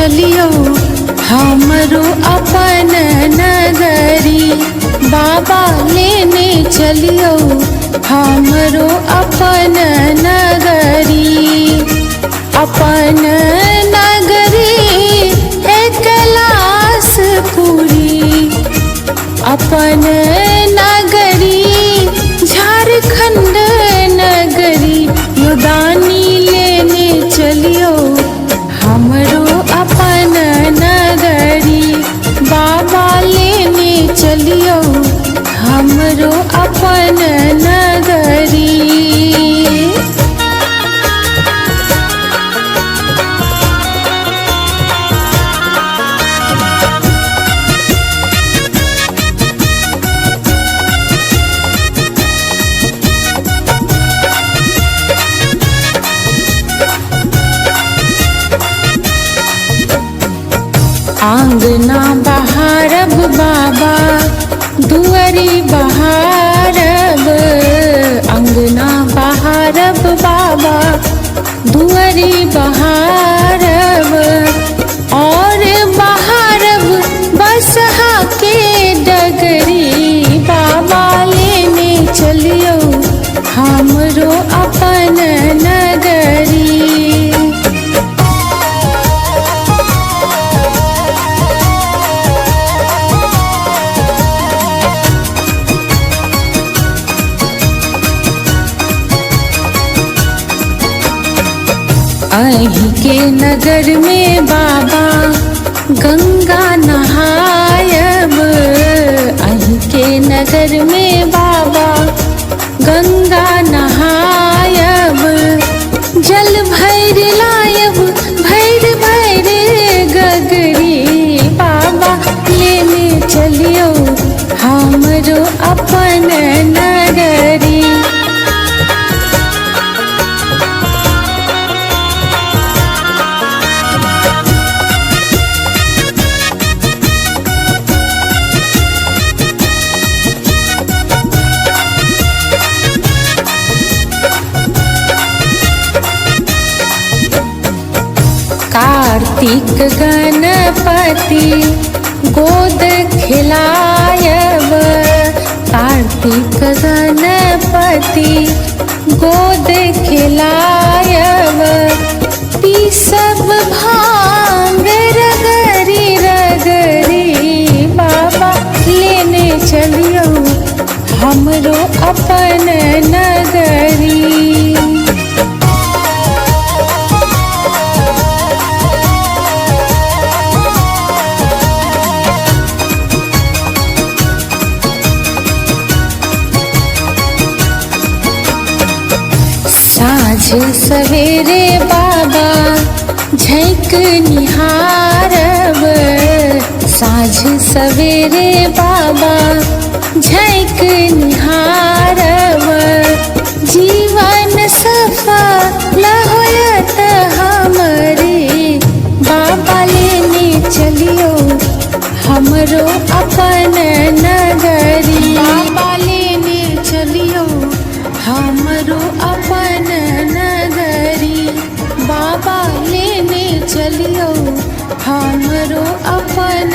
चलियो हमरो अपन नगरी। बाबा लेने चलियो हमरो अपन नगरी। अपन नगरी कैलाश पुरी, अपन नगरी झारखंड नगरी। युदानी लेने चलियो हमरो अपन नगरी। बाबा लेने चलियो हमरो अपन नगरी। आंगना बहारब बाबा दुआरी बहारब। अंगना बहारब बाबा दुआरी बहारब। और बहारब बसहा के डगरी। बाबा लेने चलियो हमरो अपन नगरी। अहीं के नगर में बाबा गंगा नहायब। अहीं के नगर में बाबा गंगा नहायब। जल भैर लायब भैर भैर गगरी। बाबा लेने चलियो हमरो अपन नगरी। कार्तिक गणपति गोद खिलायब। कार्तिक गणपति गोद खिलायब। पीसब भांग रगरी रगरी। बाबा लेने चलियो हमरो अपन नगरी। साँझ सवेरे बाबा झैक निहारब। साँझ सवेरे बाबा झैक निहारब। जीवन सफल होयत हमरे। बाबा लेने चलियो हमरो अपन नगरी। बाबा लेने चलियो हमरो अपन नगरी। बाबा लेने चलियो हमरो अपन